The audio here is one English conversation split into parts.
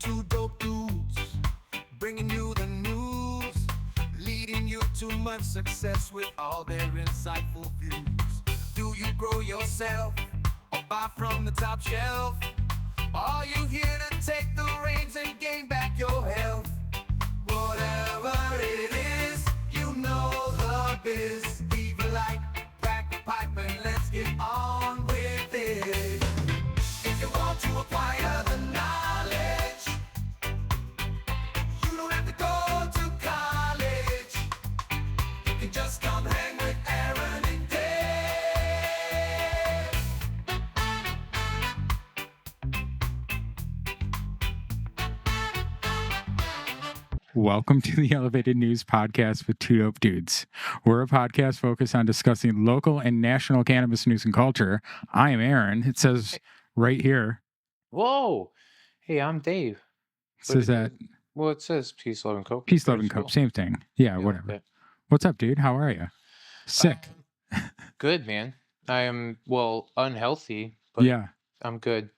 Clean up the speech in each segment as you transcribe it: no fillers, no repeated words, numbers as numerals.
two dope dudes, bringing you the news, leading you to much success with all their insightful views. Do you grow yourself or buy from the top shelf? Are you here to take the reins and gain back your health? Whatever it is, you know the biz. Leave a like, crack a pipe, and let's get on with it. If you want to acquire the knowledge, you don't have to go to college. You can just come hang with Aaron and Dave. Welcome to the Elevated News Podcast with Two Dope Dudes. We're a podcast focused on discussing local and national cannabis news and culture. I am Aaron. It says right here. Whoa. Hey, I'm Dave. It says that Well, it says Peace, Love, and Coke. Peace, Love, and Coke. Same thing. Yeah, whatever. Okay. What's up, dude? How are you? Sick. Good, man. I am, unhealthy, but Yeah. I'm good.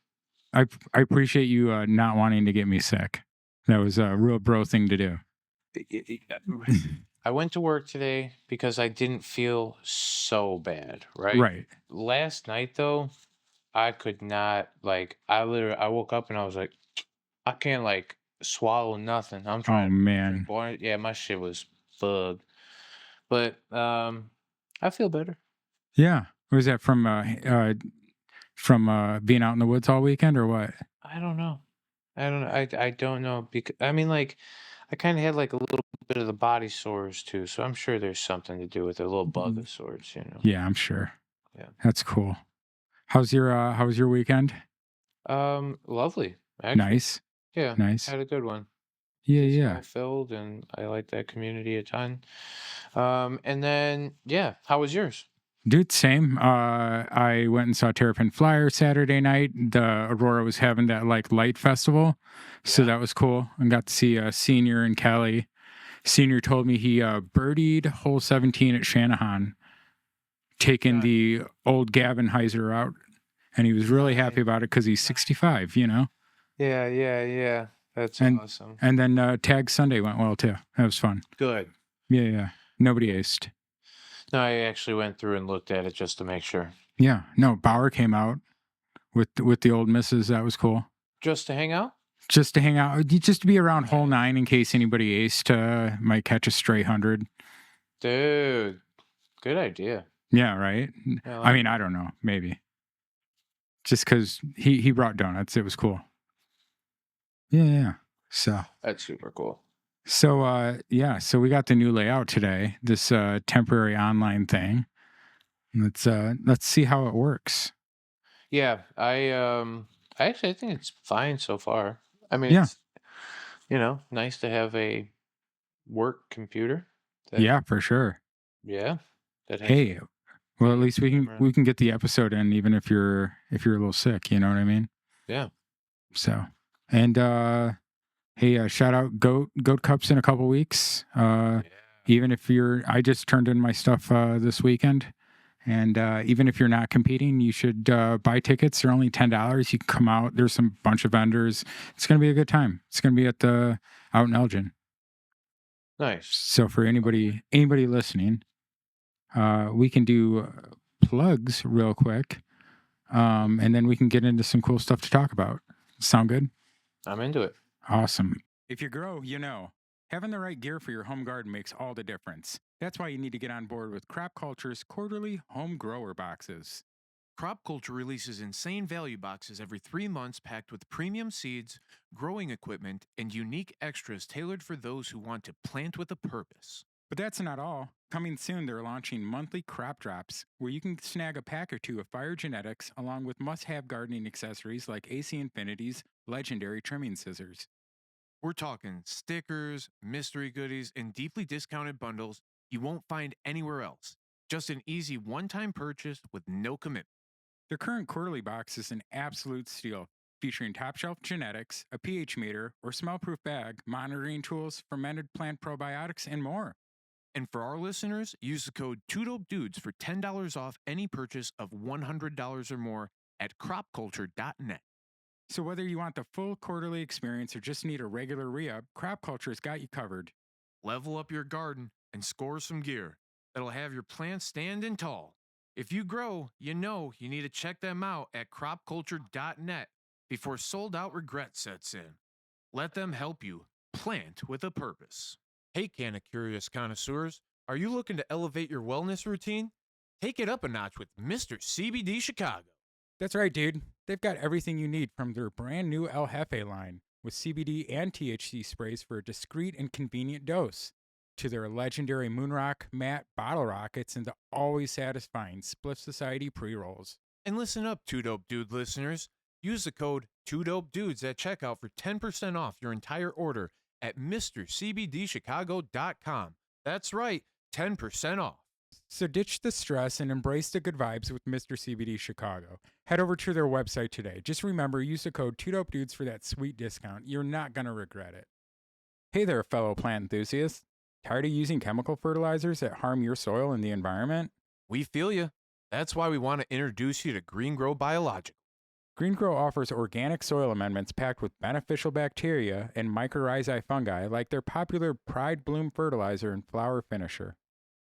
I appreciate you not wanting to get me sick. That was a real bro thing to do. I went to work today because I didn't feel so bad, right? Right. Last night, though, I could not, I woke up and I was like, I can't, swallow nothing. I'm trying Oh, to man. drink water. Yeah, my shit was bugged. But I feel better. Yeah. Was that from being out in the woods all weekend or what? I don't know. I don't know because I kind of had a little bit of the body sores too, so I'm sure there's something to do with it, a little bug of sores, Yeah, I'm sure. Yeah. That's cool. How's your weekend? Lovely. Actually. Nice. Yeah. Nice. Had a good one. Yeah, It's yeah. well filled, and I like that community a ton. And then how was yours? Dude, same. I went and saw Terrapin Flyer Saturday night. The Aurora was having that light festival, so Yeah. that was cool. And got to see Senior and Kelly. Senior told me he birdied hole 17 at Shanahan, taking the old Gavin Heiser out, and he was really happy about it because he's 65. Yeah. That's awesome. And then Tag Sunday went well too. That was fun. Good. Yeah. Nobody aced. No, I actually went through and looked at it just to make sure. Yeah. No, Bauer came out with the old misses. That was cool. Just to hang out? Just to hang out, just to be around hole 9 in case anybody aced, might catch a stray 100. Dude, good idea. Yeah, right? Yeah, I mean, I don't know. Maybe. Just because he brought donuts. It was cool. Yeah. So. That's super cool. So, so we got the new layout today, this temporary online thing. Let's see how it works. Yeah, I think it's fine so far. I mean, it's, nice to have a work computer. Yeah, for sure. Yeah. Hey, well, at least we can get the episode in, even if you're a little sick. You know what I mean? Yeah. So, and hey, shout out Goat Cups in a couple weeks. Even if I just turned in my stuff this weekend. And even if you're not competing, you should buy tickets. They're only $10. You can come out. There's some bunch of vendors. It's going to be a good time. It's going to be out in Elgin. Nice. So for anybody listening, we can do plugs real quick, and then we can get into some cool stuff to talk about. Sound good? I'm into it. Awesome. If you grow, having the right gear for your home garden makes all the difference. That's why you need to get on board with Crop Culture's quarterly home grower boxes. Crop Culture releases insane value boxes every 3 months packed with premium seeds, growing equipment, and unique extras tailored for those who want to plant with a purpose. But that's not all. Coming soon, they're launching monthly crop drops where you can snag a pack or two of Fire Genetics along with must-have gardening accessories like AC Infinity's legendary trimming scissors. We're talking stickers, mystery goodies, and deeply discounted bundles you won't find anywhere else. Just an easy one-time purchase with no commitment. Their current quarterly box is an absolute steal, featuring top-shelf genetics, a pH meter or smell-proof bag, monitoring tools, fermented plant probiotics, and more. And for our listeners, use the code TWODOPEDUDES for $10 off any purchase of $100 or more at cropculture.net. So whether you want the full quarterly experience or just need a regular re-up, Crop Culture's got you covered. Level up your garden and score some gear that'll have your plants standing tall. If you grow, you know you need to check them out at cropculture.net before sold out regret sets in. Let them help you plant with a purpose. Hey, Canna Curious connoisseurs, are you looking to elevate your wellness routine? Take it up a notch with Mr. CBD Chicago. That's right, dude. They've got everything you need from their brand new El Jefe line with CBD and THC sprays for a discreet and convenient dose, to their legendary Moonrock matte bottle rockets and the always satisfying Spliff Society pre-rolls. And listen up, 2Dope Dude listeners. Use the code 2DOPEDUDES at checkout for 10% off your entire order at MrCBDChicago.com. That's right, 10% off. So ditch the stress and embrace the good vibes with Mr. CBD Chicago. Head over to their website today. Just remember, use the code 2DOPEDUDES for that sweet discount. You're not going to regret it. Hey there, fellow plant enthusiasts. Tired of using chemical fertilizers that harm your soil and the environment? We feel you. That's why we want to introduce you to Green Grow Biological. Green Grow offers organic soil amendments packed with beneficial bacteria and mycorrhizae fungi like their popular Pride Bloom fertilizer and flower finisher.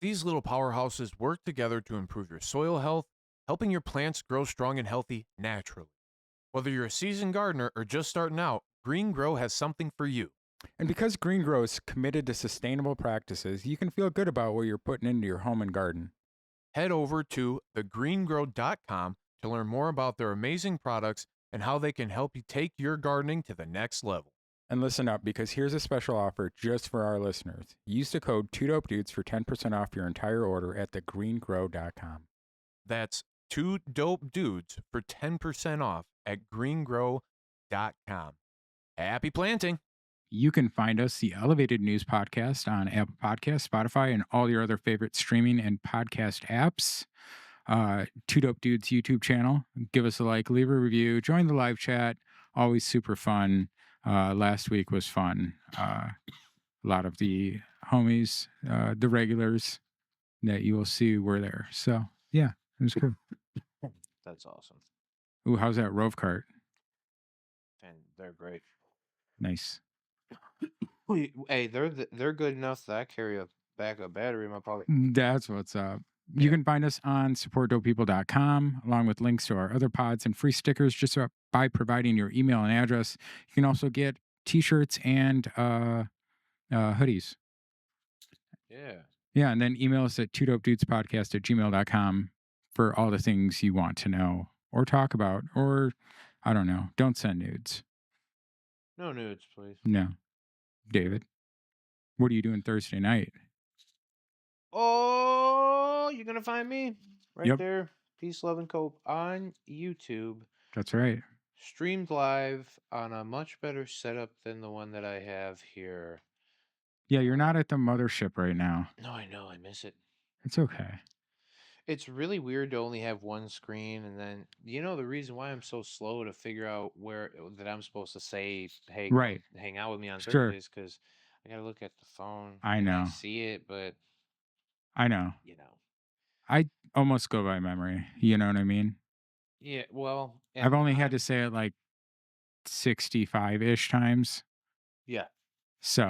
These little powerhouses work together to improve your soil health, helping your plants grow strong and healthy naturally. Whether you're a seasoned gardener or just starting out, Green Grow has something for you. And because Green Grow is committed to sustainable practices, you can feel good about what you're putting into your home and garden. Head over to thegreengrow.com to learn more about their amazing products and how they can help you take your gardening to the next level. And listen up, because here's a special offer just for our listeners. Use the code 2DOPEDUDES for 10% off your entire order at thegreengrow.com. That's 2DOPEDUDES for 10% off at greengrow.com. Happy planting! You can find us, the Elevated News Podcast, on Apple Podcasts, Spotify, and all your other favorite streaming and podcast apps. Two Dope Dudes YouTube channel. Give us a like, leave a review, join the live chat. Always super fun. Last week was fun. A lot of the homies, the regulars that you will see were there. So yeah, it was cool. That's awesome. Ooh, how's that Rove cart? And they're great. Nice. Hey, they're good enough that I carry a backup battery in my pocket. That's what's up. You can find us on supportdopepeople.com, along with links to our other pods and free stickers just by providing your email and address. You can also get t-shirts and hoodies. Yeah. Yeah, and then email us at twodopdudespodcast@gmail.com for all the things you want to know or talk about, or, I don't know, don't send nudes. No nudes, please. No. David, what are you doing Thursday night? Oh, you're going to find me right Yep. there. Peace, Love, and Cope on YouTube. That's right. Streamed live on a much better setup than the one that I have here. Yeah, you're not at the mothership right now. No, I know. I miss it. It's okay. It's really weird to only have one screen, and then the reason why I'm so slow to figure out where that I'm supposed to say, "Hey, Right. hang out with me on Sure. Thursdays," because I gotta look at the phone. I and know. I see it, but I know. I almost go by memory. You know what I mean? Yeah. Well, I've only had to say it like 65-ish times. Yeah. So.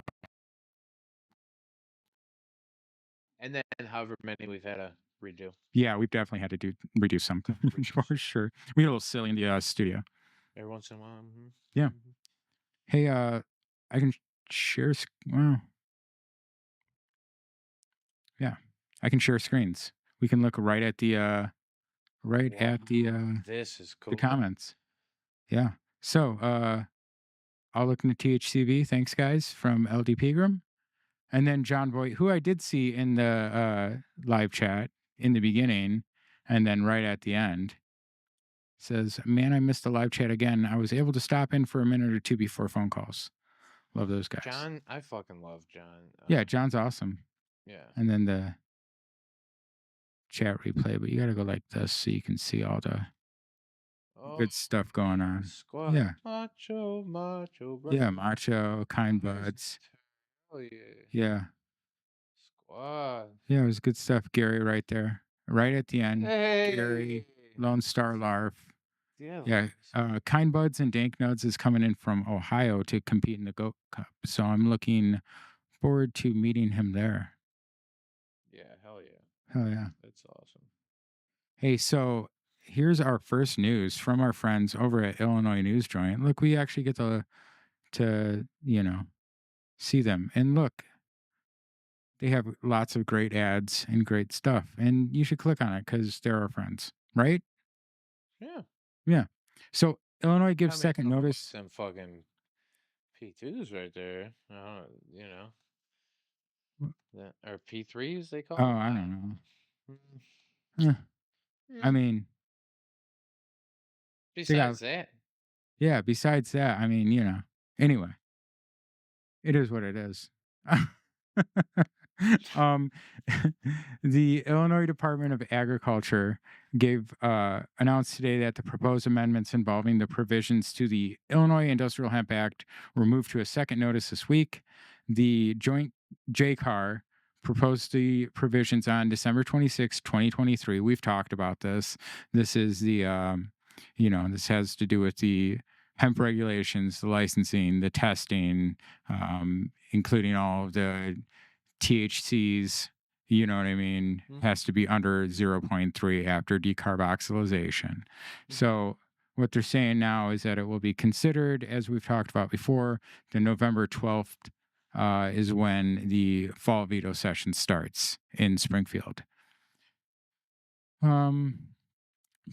And then however many we've had to redo. Yeah, we've definitely had to redo something for sure. We get a little silly in the studio. Every once in a while. Mm-hmm. Yeah. Mm-hmm. Hey, I can share. Well, yeah, I can share screens. We can look right at the This is cool. the comments. Yeah. So I'll look into THCV. Thanks, guys, from LD Pegram. And then John Boyd, who I did see in the live chat in the beginning and then right at the end, says, "Man, I missed the live chat again. I was able to stop in for a minute or two before phone calls." Love those guys. John, I fucking love John. Yeah, John's awesome. Yeah. And then the chat replay, but you got to go like this so you can see all the good stuff going on. Squad. Yeah. Macho, bro. Yeah, macho, kind buds. Oh, yeah. Yeah. Squad. Yeah, it was good stuff. Gary right there. Right at the end. Hey. Gary, Lone Star Larf. Yeah. Kind Buds and Dank Nuds is coming in from Ohio to compete in the Goat Cup. So I'm looking forward to meeting him there. Yeah, hell yeah. Hell yeah. That's awesome. Hey, so here's our first news from our friends over at Illinois News Joint. Look, we actually get to see them. And look, they have lots of great ads and great stuff. And you should click on it because they're our friends, right? Yeah. Yeah. So Illinois gives I mean, second I don't know, notice. them fucking P2s right there. You know, or P3s they call Oh, them. I don't know. Mm. Eh, I Mm. mean, they got, Besides that, yeah, besides that, I mean, anyway, it is what it is. um, the Illinois Department of Agriculture announced today that the proposed amendments involving the provisions to the Illinois Industrial Hemp Act were moved to a second notice this week. The joint JCAR proposed the provisions on December 26, 2023. We've talked about this. This is this has to do with the hemp regulations, the licensing, the testing, including all of the THCs, you know what I mean, has to be under 0.3 after decarboxylation. So what they're saying now is that it will be considered, as we've talked about before, the November 12th is when the fall veto session starts in Springfield.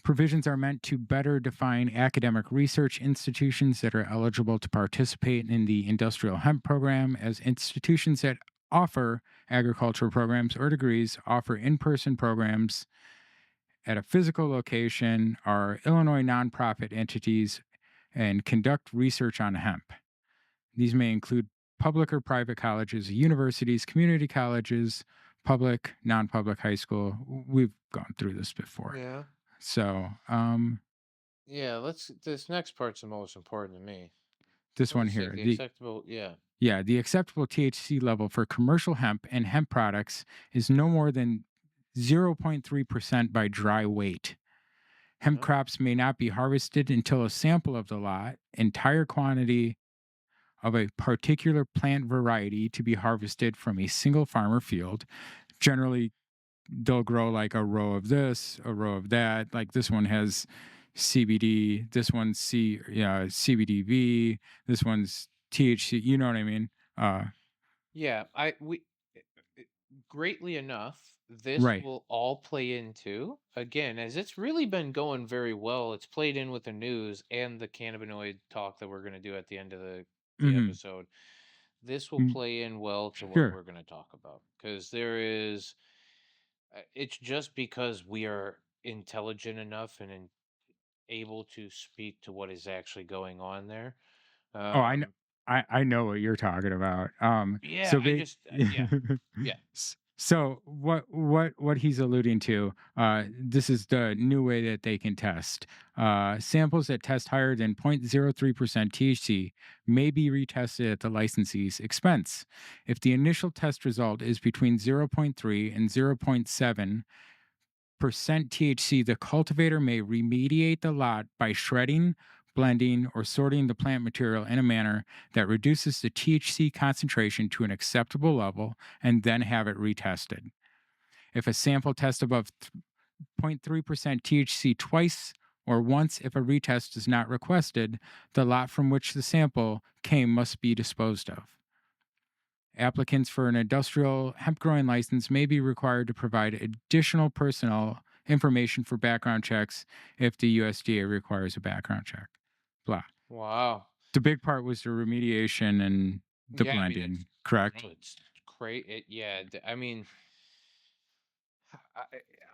Provisions are meant to better define academic research institutions that are eligible to participate in the industrial hemp program as institutions that offer agricultural programs or degrees, offer in-person programs at a physical location, are Illinois nonprofit entities, and conduct research on hemp. These may include public or private colleges, universities, community colleges, public, non-public high school. We've gone through this before. yeah, So, yeah. This next part's the most important to me. this What one do you here, think? The acceptable, yeah. the acceptable THC level for commercial hemp and hemp products is no more than 0.3% by dry weight. Hemp Yeah. crops may not be harvested until a sample of the lot, entire quantity of a particular plant variety to be harvested from a single farmer field. Generally, they'll grow like a row of this, a row of that. Like this one has CBD, this one's CBDV, this one's THC. You know what I mean? Yeah, greatly enough, this Right. will all play into, again, as it's really been going very well. It's played in with the news and the cannabinoid talk that we're going to do at the end of the Mm-hmm. episode. This will play in well to what Sure. we're going to talk about because it's just because we are intelligent enough and able to speak to what is actually going on there. Oh, I know. Um, I know what you're talking about. yeah, So I ba- just, yeah, yeah. so what he's alluding to, this is the new way that they can test. Samples that test higher than 0.03% THC may be retested at the licensee's expense. If the initial test result is between 0.3 and 0.7% THC, the cultivator may remediate the lot by shredding, blending, or sorting the plant material in a manner that reduces the THC concentration to an acceptable level and then have it retested. If a sample tests above 0.3% THC twice or once if a retest is not requested, the lot from which the sample came must be disposed of. Applicants for an industrial hemp growing license may be required to provide additional personal information for background checks if the USDA requires a background check. Blah. Wow. The big part was the remediation and the Yeah, I mean, blending, correct? it's great. Yeah, I mean,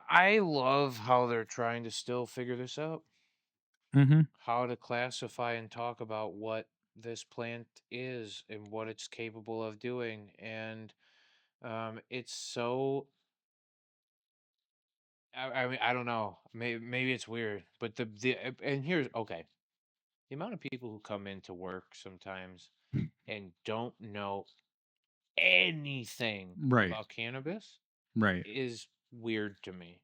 I love how they're trying to still figure this out. Mm-hmm. How to classify and talk about what this plant is and what it's capable of doing. And it's so, I mean, I don't know. Maybe it's weird, but and here's, okay. The amount of people who come into work sometimes and don't know anything Right. about cannabis Right. is weird to me.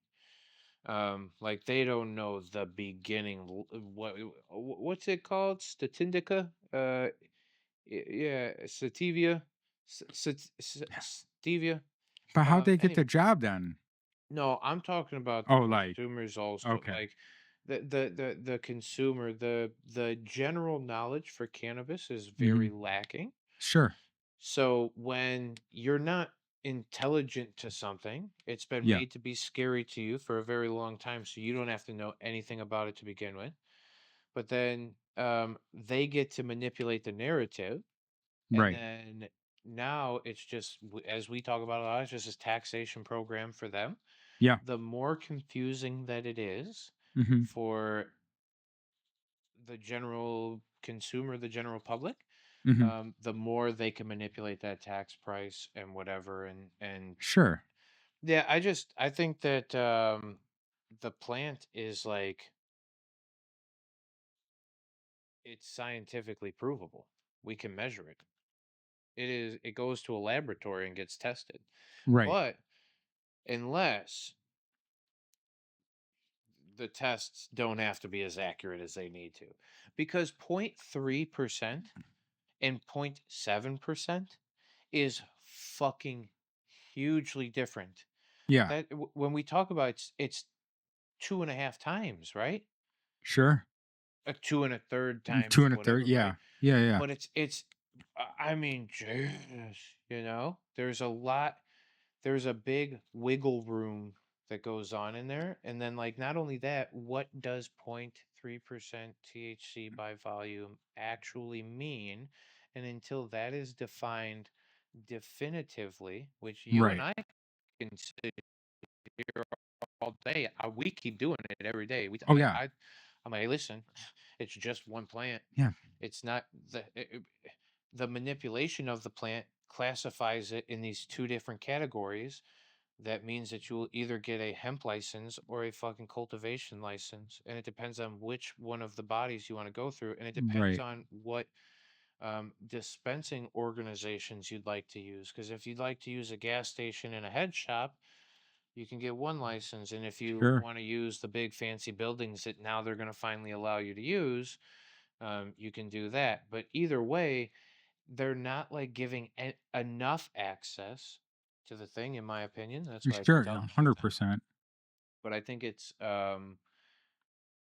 Like they don't know the beginning. What's it called? Statindica? Yeah, sativia, stevia. But how'd they get Anyway, the job then? no, I'm talking about the Oh, like, consumers also. okay. Like the consumer, the general knowledge for cannabis is very Hmm. lacking. Sure. So when you're not intelligent to something, it's been Yeah. made to be scary to you for a very long time, so you don't have to know anything about it to begin with. But then they get to manipulate the narrative, and Right. then now it's just as we talk about a lot, it's just a taxation program for them. Yeah. The more confusing that it is Hmm. for the general consumer, the general public, Hmm. the more they can manipulate that tax price and whatever. And Sure. yeah, I think that the plant is like it's scientifically provable. We can measure it. It goes to a laboratory and gets tested. Right. But unless the tests don't have to be as accurate as they need to, because 0.3% and 0.7% is fucking hugely different. Yeah. That when we talk about it's 2.5 times, right? Sure. A two and a third Two times and a third. whatever, right? Yeah. Yeah. Yeah. But it's I mean, Jesus, there's a lot, there's a big wiggle room that goes on in there. And then like not only that, what does 0.3% THC by volume actually mean? And until that is defined definitively, which you and Right. I can sit here all day. We keep doing it every day. Oh, yeah. I'm like, listen, it's just one plant. Yeah. It's not the manipulation of the plant classifies it in these two different categories. That means that you will either get a hemp license or a fucking cultivation license, and it depends on which one of the bodies you want to go through, and it depends Right. on what dispensing organizations you'd like to use. Because if you'd like to use a gas station and a head shop, you can get one license. And if you Sure. want to use the big fancy buildings that now they're going to finally allow you to use, you can do that. But either way, they're not like giving enough access to the thing, in my opinion. That's why it's Sure. dumb. 100%. But I think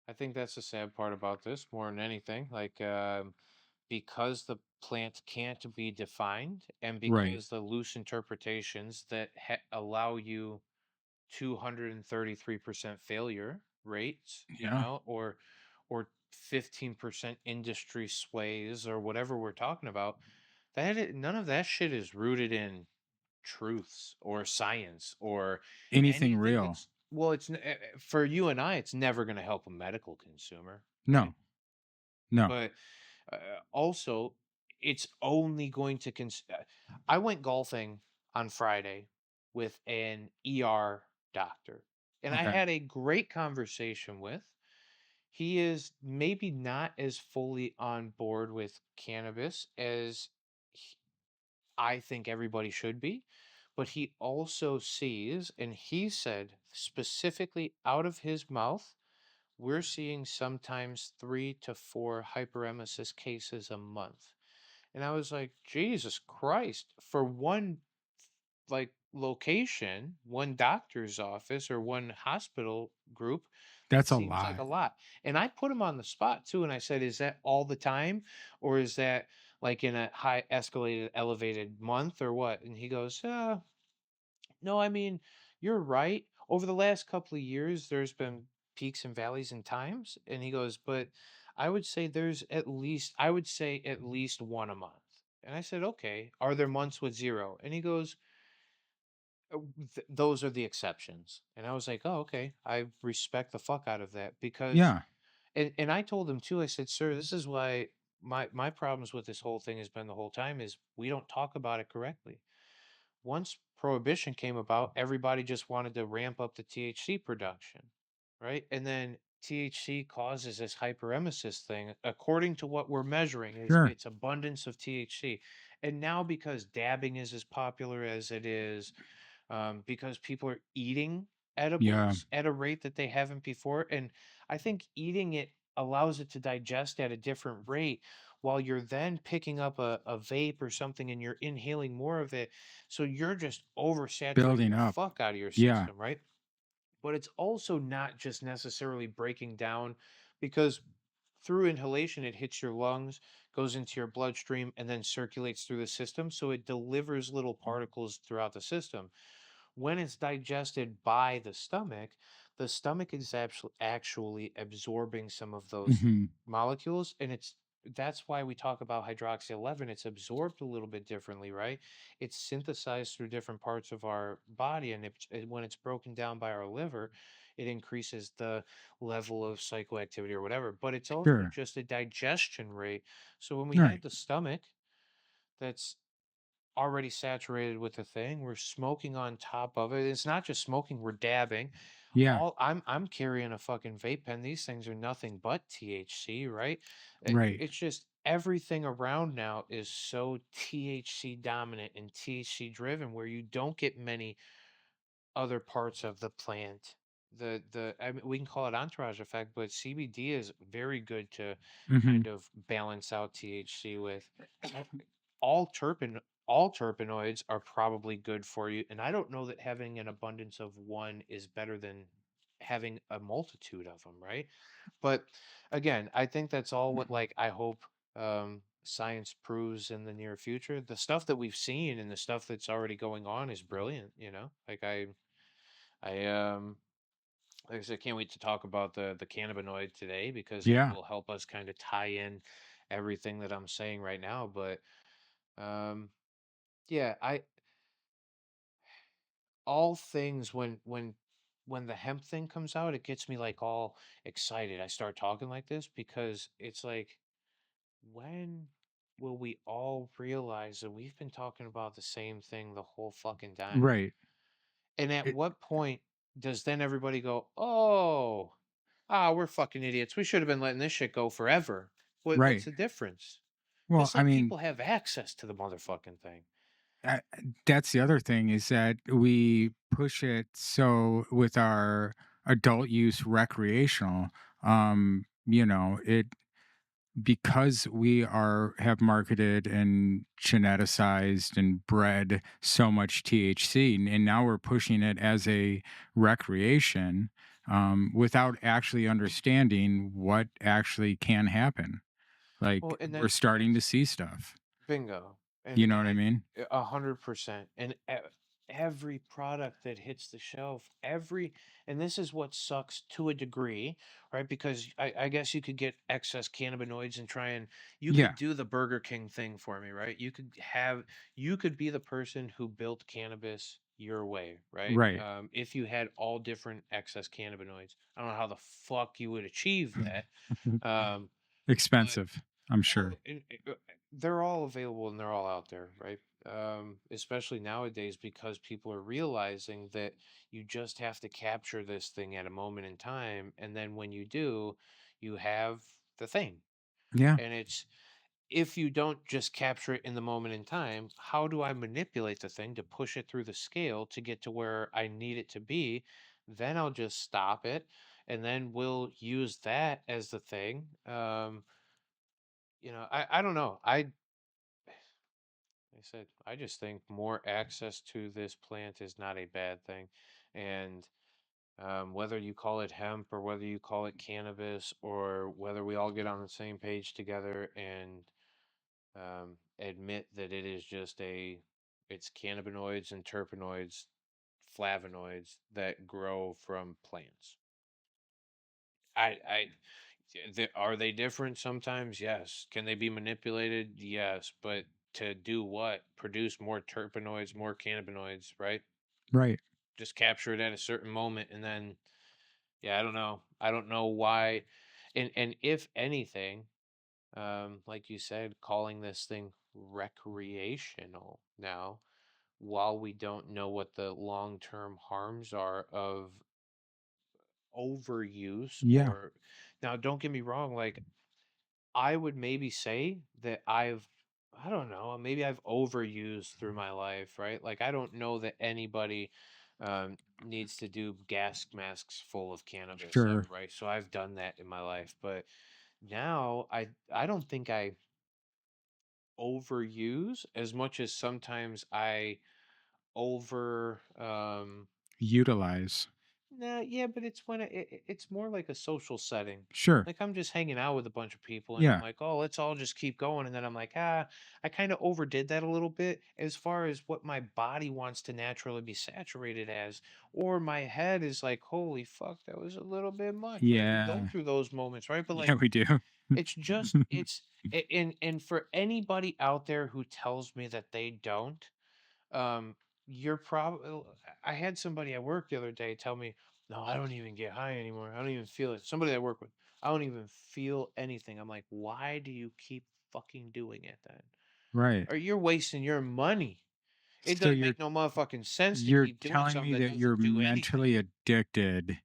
I think that's the sad part about this more than anything. Like, because the plant can't be defined, and Right. because the loose interpretations that allow you 233% failure rates, Yeah. or 15% industry sways, or whatever we're talking about, none of that shit is rooted in truths or science or Anything anything real. that's well, for you and I, it's never going to help a medical consumer, right? No. No. But also, it's only going to I went golfing on Friday with an ER doctor, and I Okay. had a great conversation with. He is maybe not as fully on board with cannabis as I think everybody should be, but he also sees, and he said specifically out of his mouth, we're seeing sometimes 3 to 4 hyperemesis cases a month. And I was like, Jesus Christ, for one like location, one doctor's office or one hospital group, that That's a seems like lot. a lot. And I put him on the spot too. And I said, is that all the time? Or is that like in a high escalated, elevated month or what? And he goes, no, I mean, you're right. Over the last couple of years, there's been peaks and valleys in times. And he goes, but I would say at least one a month. And I said, okay, are there months with zero? And he goes, those are the exceptions. And I was like, oh, okay. I respect the fuck out of that because, Yeah. and I told him too, I said, sir, this is why my problems with this whole thing has been the whole time is we don't talk about it correctly. Once prohibition came about, everybody just wanted to ramp up the THC production, right? And then THC causes this hyperemesis thing, according to what we're measuring, is Sure. its abundance of THC. And now because dabbing is as popular as it is, because people are eating Yeah. edibles at a rate that they haven't before. And I think eating it allows it to digest at a different rate while you're then picking up a vape or something and you're inhaling more of it. So you're just oversaturating Building the up. fuck out of your Yeah. system, right? But it's also not just necessarily breaking down because through inhalation, it hits your lungs, goes into your bloodstream, and then circulates through the system. So it delivers little particles throughout the system. When it's digested by the stomach is actually absorbing some of those Hmm. molecules, and that's why we talk about hydroxy 11. It's absorbed a little bit differently, right? It's synthesized through different parts of our body, and when it's broken down by our liver, it increases the level of psychoactivity or whatever. But it's also Sure. just a digestion rate. So when we have Right. the stomach that's already saturated with the thing. We're smoking on top of it. It's not just smoking, we're dabbing. Yeah. I'm carrying a fucking vape pen. These things are nothing but THC, right? Right. It's just everything around now is so THC dominant and THC driven where you don't get many other parts of the plant. I mean, we can call it entourage effect, but CBD is very good to Hmm. kind of balance out THC with. Uh, All terpenoids are probably good for you, and I don't know that having an abundance of one is better than having a multitude of them, right? But again, I think that's all what like I hope science proves in the near future. The stuff that we've seen and the stuff that's already going on is brilliant, you know? I like I said, can't wait to talk about the cannabinoid today because it Yeah. will help us kind of tie in everything that I'm saying right now. But um, yeah, I all things when the hemp thing comes out, it gets me like all excited. I start talking like this because it's like, when will we all realize that we've been talking about the same thing the whole fucking time? Right. And at It, what point does then everybody go, "Oh, we're fucking idiots. We should have been letting this shit go forever." What's right. the difference? Well, It's I like mean, people have access to the motherfucking thing. uh, that's the other thing is that we push it so with our adult use recreational, it because we are have marketed and geneticized and bred so much THC, and now we're pushing it as a recreation, without actually understanding what actually can happen. Like Well, and we're starting to that's see stuff. bingo. You know what I mean? 100%. And every product that hits the shelf, and this is what sucks to a degree, right? Because I guess you could get excess cannabinoids and you Yeah. could do the Burger King thing for me, right? You could be the person who built cannabis your way, right? Right. If you had all different excess cannabinoids, I don't know how the fuck you would achieve that. Um, but Expensive, I'm well, sure. they're all available and they're all out there, right? Especially nowadays because people are realizing that you just have to capture this thing at a moment in time, and then when you do, you have the thing. Yeah. And it's if you don't just capture it in the moment in time, how do I manipulate the thing to push it through the scale to get to where I need it to be? Then I'll just stop it, and then we'll use that as the thing. I don't know. I said, I just think more access to this plant is not a bad thing. And whether you call it hemp or whether you call it cannabis or whether we all get on the same page together and admit that it's cannabinoids and terpenoids, flavonoids that grow from plants. Are they different sometimes? Yes. Can they be manipulated? Yes. But to do what? Produce more terpenoids, more cannabinoids, right? Right. Just capture it at a certain moment, and then yeah, I don't know. I don't know why. And if anything, like you said, calling this thing recreational now, while we don't know what the long-term harms are of overuse Yeah. or now don't get me wrong, like I would maybe say that I don't know, maybe I've overused through my life, right? Like I don't know that anybody needs to do gas masks full of cannabis Sure. right? So I've done that in my life, but now I don't think I overuse as much as sometimes I over Utilize. nah, yeah, but it's when it's more like a social setting. Sure. Like I'm just hanging out with a bunch of people and I'm Yeah. like, oh, let's all just keep going. And then I'm like, I kind of overdid that a little bit as far as what my body wants to naturally be saturated as. Or my head is like, holy fuck, that was a little bit much. Like we go Yeah. through those moments, right? But Yeah, like we do. it's just and for anybody out there who tells me that they don't, um, you're probably I had somebody at work the other day tell me, "No, I don't even get high anymore. I don't even feel it." Somebody I work with, I don't even feel anything. I'm like, "Why do you keep fucking doing it then? Right. Or you're wasting your money. It So doesn't make no motherfucking sense to you're keep doing telling something me that that you're doesn't do anything." mentally addicted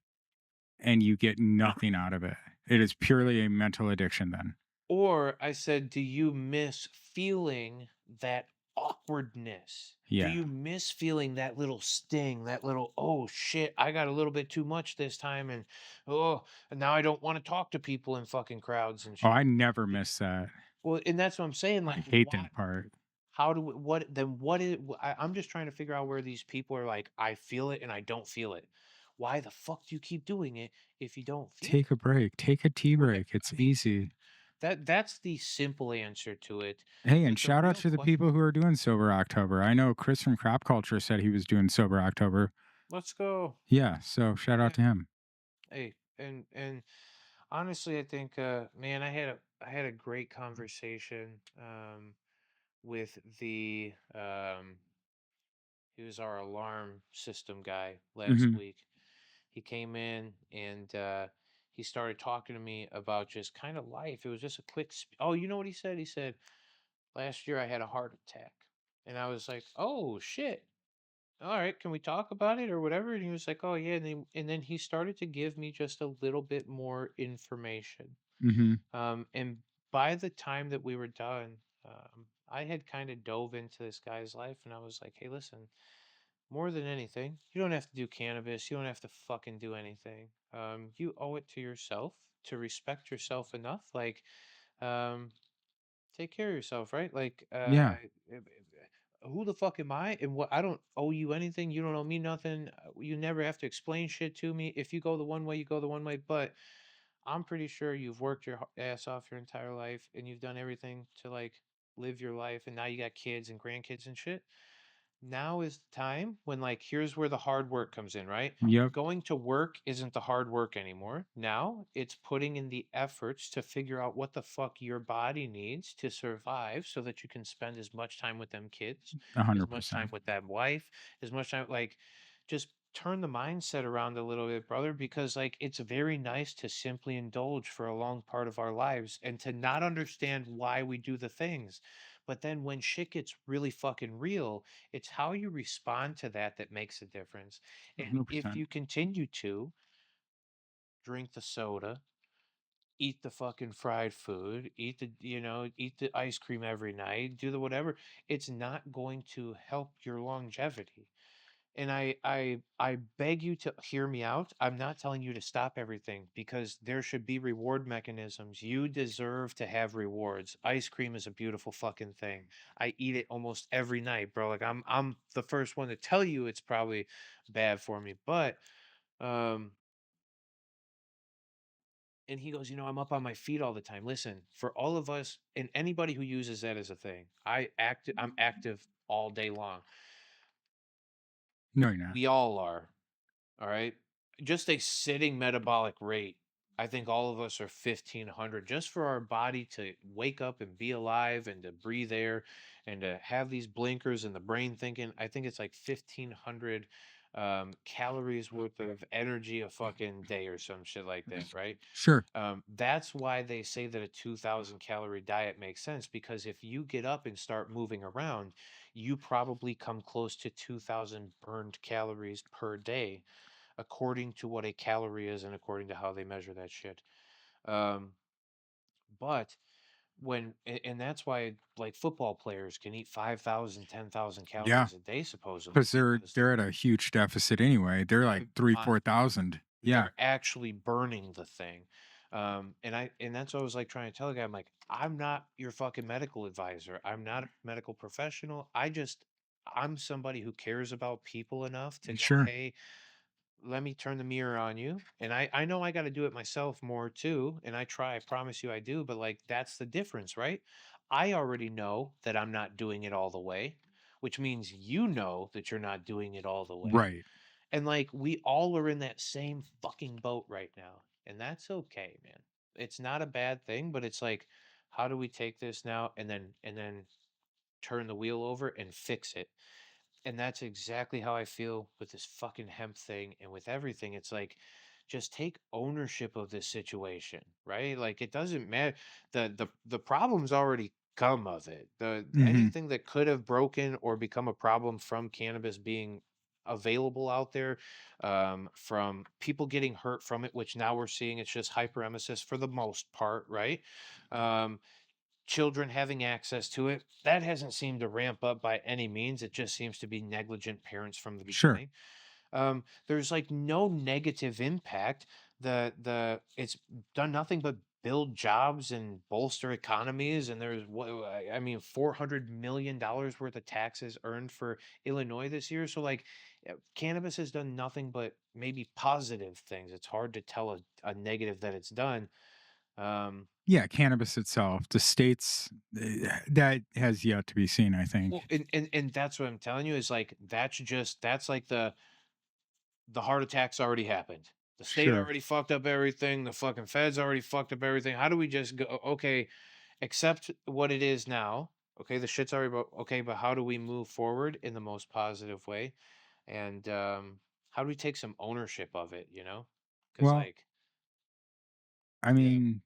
and you get nothing out of it. It is purely a mental addiction then. Or I said, do you miss feeling that awkwardness? Do Yeah. you miss feeling that little sting, that little, oh shit, I got a little bit too much this time and oh, and now I don't want to talk to people in fucking crowds and Oh, shit. I never Y- miss that. Well, and that's what I'm saying. I Like, hate why? that part. How do we, what then? What is? I'm just trying to figure out where these people are like, I feel it and I don't feel it. Why the fuck do you keep doing it if you don't feel Take a break. Take a tea it? Right. break. It's I mean, easy. that's the simple answer to it. Hey, and But the shout out real to the question, people who are doing Sober October. I know Chris from Crop Culture said he was doing Sober October. let's go. Yeah, so shout out Yeah. to him. Hey, and honestly, I think, man, I had a great conversation with the he was our alarm system guy last Hmm. week. He came in and he started talking to me about just kind of life. It was just a quick. Oh, you know what he said? He said last year I had a heart attack, and I was like, oh shit. All right, can we talk about it or whatever? And he was like, oh yeah, and then he started to give me just a little bit more information. Hmm. And by the time that we were done, I had kind of dove into this guy's life, and I was like, hey, listen, more than anything, you don't have to do cannabis. You don't have to fucking do anything. You owe it to yourself to respect yourself enough. Like, um, take care of yourself, right? Like, Yeah, who the fuck am I? And what I don't owe you anything. You don't owe me nothing. You never have to explain shit to me. If you go the one way, you go the one way. But I'm pretty sure you've worked your ass off your entire life and you've done everything to like live your life. And now you got kids and grandkids and shit. Now is the time when like here's where the hard work comes in, right? yep, Going to work isn't the hard work anymore. Now it's putting in the efforts to figure out what the fuck your body needs to survive so that you can spend as much time with them kids, as much 100%. time with that wife, as much time like just turn the mindset around a little bit, brother, because like it's very nice to simply indulge for a long part of our lives and to not understand why we do the things. But then when shit gets really fucking real, it's how you respond to that that makes a difference. And if 100%. you continue to drink the soda, eat the fucking fried food, eat the, eat the ice cream every night, do the whatever, it's not going to help your longevity. And I beg you to hear me out. I'm not telling you to stop everything because there should be reward mechanisms. You deserve to have rewards. Ice cream is a beautiful fucking thing. I eat it almost every night, bro. Like I'm the first one to tell you it's probably bad for me, but um and he goes, I'm up on my feet all the time. Listen, for all of us and anybody who uses that as a thing, I'm active all day long. No, you're not. We all are. All right. Just a sitting metabolic rate. I think all of us are 1500 just for our body to wake up and be alive and to breathe air and to have these blinkers and the brain thinking. I think it's like 1500 calories worth of energy a fucking day or some shit like that, right? Sure. That's why they say that a 2000 calorie diet makes sense because if you get up and start moving around, you probably come close to 2000 burned calories per day according to what a calorie is and according to how they measure that shit. Um, but and that's why like football players can eat 5,000, 10,000 Yeah, calories a day supposedly because because they're at a huge deficit anyway. They're like three, on 4,000. Yeah, they're actually burning the thing. And that's what I was like trying to tell the guy. I'm like, I'm not your fucking medical advisor. I'm not a medical professional. I'm somebody who cares about people enough to go, sure. hey, let me turn the mirror on you. And I know I got to do it myself more too. And I promise you I do. But like, that's the difference, right? I already know that I'm not doing it all the way, which means you know that you're not doing it all the way. Right. And like we all are in that same fucking boat right now. And that's okay, man. It's not a bad thing, but it's like, how do we take this now and then turn the wheel over and fix it? And that's exactly how I feel with this fucking hemp thing and with everything. It's like just take ownership of this situation, right? Like it doesn't matter. The problem's already come of it. The Hmm. anything that could have broken or become a problem from cannabis being available out there, from people getting hurt from it, which now we're seeing it's just hyperemesis for the most part, right? Um, Children having access to it, that hasn't seemed to ramp up by any means. It just seems to be negligent parents from the Sure. beginning. There's like no negative impact. It's done nothing but build jobs and bolster economies. And there's what I mean, $400 million worth of taxes earned for Illinois this year. So like, cannabis has done nothing but maybe positive things. It's hard to tell a negative that it's done. Um, Yeah, cannabis itself, the states, that has yet to be seen, I think. Well, and that's what I'm telling you is like that's like the heart attack's already happened. The state Sure. already fucked up everything. The fucking feds already fucked up everything. How do we just go? Okay, accept what it is now. Okay, the shit's already okay, but how do we move forward in the most positive way? And how do we take some ownership of it? You know, because Well, like I yeah, mean,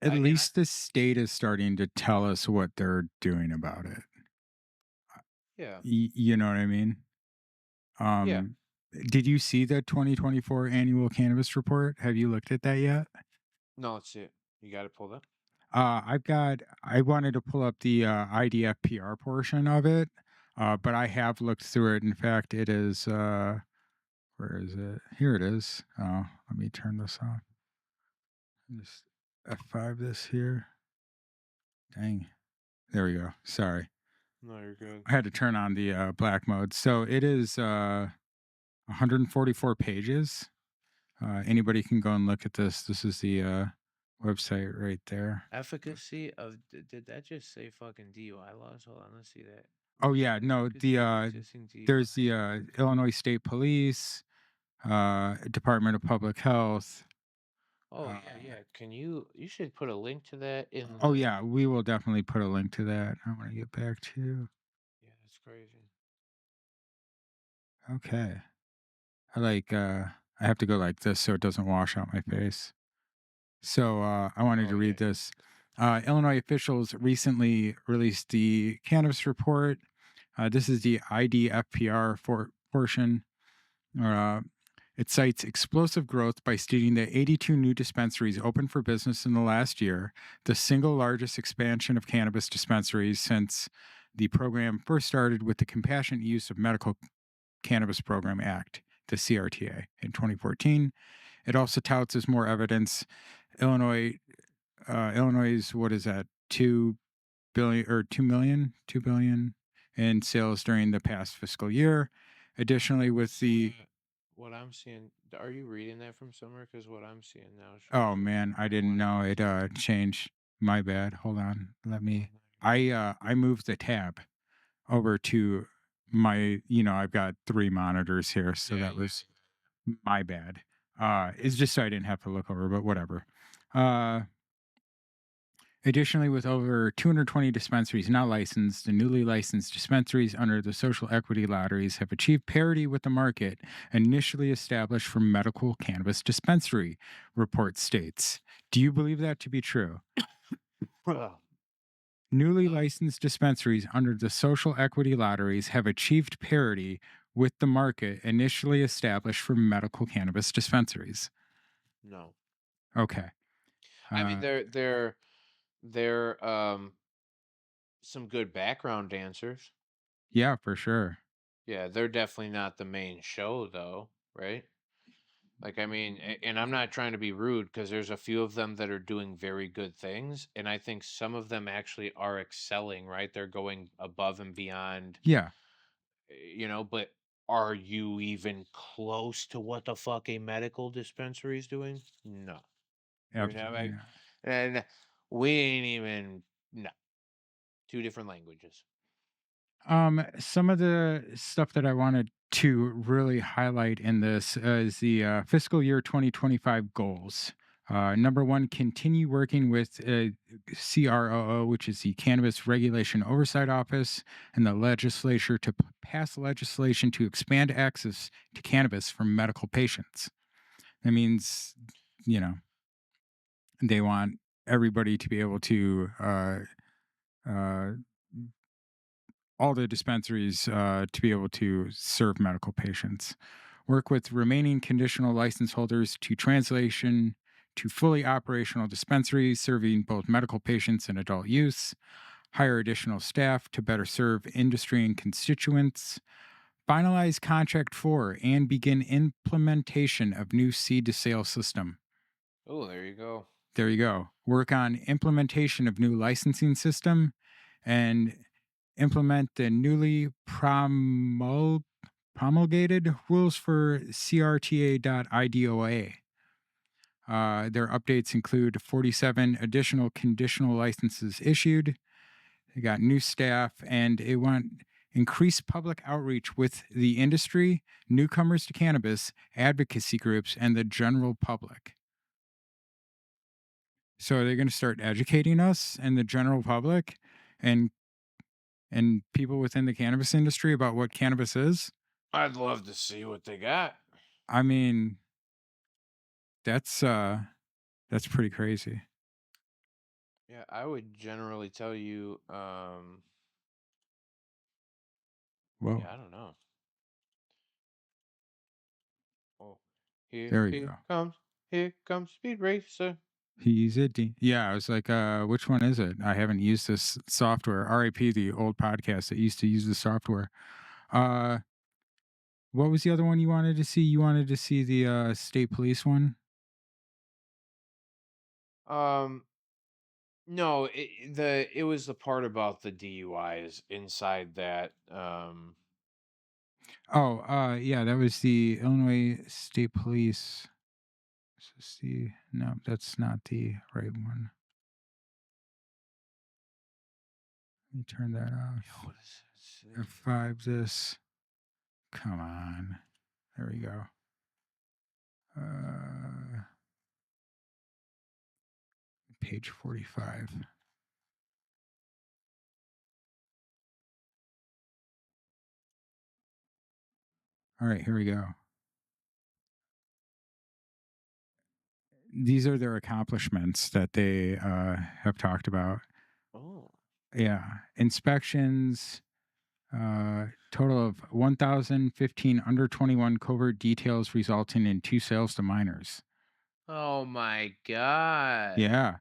at I and I least the state is starting to tell us what they're doing about it. yeah You know what I mean? yeah Um, did you see the 2024 annual cannabis report? Have you looked at that yet? no, let's see it. You got it pulled up. I wanted to pull up the IDFPR portion of it, but I have looked through it. In fact, it is, where is it? Here it is. Oh, let me turn this off. Just F5 this here. Dang. There we go. Sorry. No, you're good. I had to turn on the black mode. So it is 144 pages. Anybody can go and look at this. This is the website right there. Efficacy of did that just say fucking DUI laws? Hold on, let's see that. Oh yeah, no, Efficacy the of existing there's DUI. the Illinois State Police, Department of Public Health. Oh Uh, yeah, yeah. You should put a link to that in oh the yeah, we will definitely put a link to that. I want to get back to. yeah, that's crazy. Okay, I have to go like this so it doesn't wash out my face. So I wanted Oh to yeah. read this. Illinois officials recently released the cannabis report. This is the IDFPR portion. Uh, it cites explosive growth by stating that 82 new dispensaries opened for business in the last year, the single largest expansion of cannabis dispensaries since the program first started with the Compassionate Use of Medical Cannabis Program Act, the CRTA, in 2014. It also touts as more evidence Illinois, what is that, 2 billion or 2 million in sales during the past fiscal year. Additionally, with the What I'm seeing, are you reading that from somewhere? Because what I'm seeing now oh shows it man, I from didn't one know it website. changed. My bad. Hold on. Let Oh, me. no, you're I moved the tab over to my. I've got 3 monitors here, so good. that was my bad. It's just so I didn't have to look over, but whatever. Uh, Additionally, with over 220 dispensaries now licensed, the newly licensed dispensaries under the social equity lotteries have achieved parity with the market initially established for medical cannabis dispensary, report states. Do you believe that to be true? Yeah. Newly licensed dispensaries under the social equity lotteries have achieved parity with the market initially established for medical cannabis dispensaries. No. Okay. I mean, Uh, they're some good background dancers. yeah, for sure. Yeah, they're definitely not the main show though, right? Like, I mean, and I'm not trying to be rude because there's a few of them that are doing very good things, and I think some of them actually are excelling, right? They're going above and beyond, Yeah, but are you even close to what the fuck a medical dispensary is doing? No. You're not, absolutely. and we ain't even, no, two different languages. Some of the stuff that I wanted to really highlight in this is the fiscal year 2025 goals. Number one, continue working with CROO, which is the Cannabis Regulation Oversight Office, and the legislature to pass legislation to expand access to cannabis for medical patients. That means, you know, they want everybody to be able to uh, all the dispensaries to be able to serve medical patients. Work with remaining conditional license holders to translation to fully operational dispensaries serving both medical patients and adult use. Hire additional staff to better serve industry and constituents. Finalize contract for and begin implementation of new seed to sale system. Oh, there you go. There you go. Work on implementation of new licensing system and implement the newly promulgated rules for CRTA.IDOA. Their updates include 47 additional conditional licenses issued. They got new staff and they want increased public outreach with the industry, newcomers to cannabis, advocacy groups, and the general public. So they're going to start educating us and the general public and people within the cannabis industry about what cannabis is. I'd love to see what they got. I mean, that's pretty crazy. Yeah, I would generally tell you, Whoa. yeah, I don't know. Oh, here, There we here go. comes, here comes Speed Racer. He's a yeah, I was like, which one is it? I haven't used this software. RIP the old podcast that used to use the software. Uh what was the other one you wanted to see? You wanted to see the state police one? Um, no, it was the part about the DUIs inside that. Oh, yeah, that was the Illinois State Police. Is this no, that's not the right one. Let me turn that off. What is it? F5 this. Come on. There we go. Page 45. All right, here we go. These are their accomplishments that they have talked about. Oh, Yeah. Inspections, total of 1,015 under 21 covert details resulting in 2 sales to minors. oh my God. Yeah.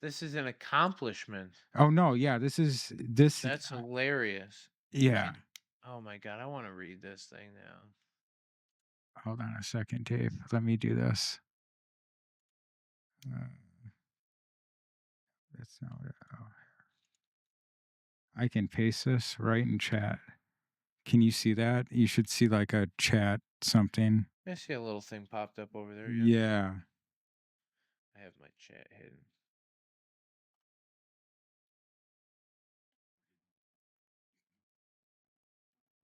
This is an accomplishment. Oh no, yeah, this. That's hilarious. Yeah. Oh my God, I want to read this thing now. Hold on a second, Dave. Let me do this. That's not what. I can paste this right in chat. Can you see that? You should see like a chat something. I see a little thing popped up over there. Yeah. I have my chat hidden.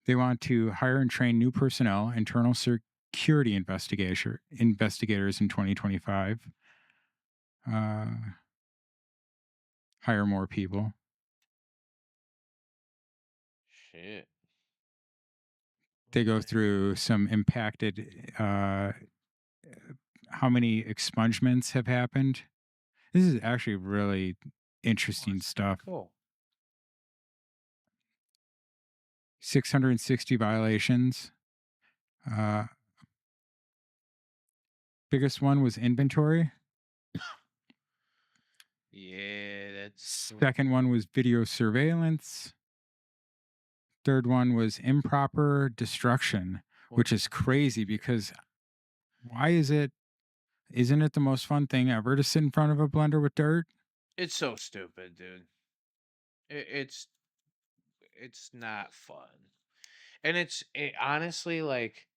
They want to hire and train new personnel, internal security investigators in 2025. Hire more people. Shit. They go through some impacted, how many expungements have happened. This is actually really interesting stuff. Cool. 660 violations. Biggest one was inventory. Yeah, that's Second one was video surveillance. Third one was improper destruction, which is crazy because why isn't it the most fun thing ever to sit in front of a blender with dirt? it's so stupid, dude. It's not fun. And honestly, like,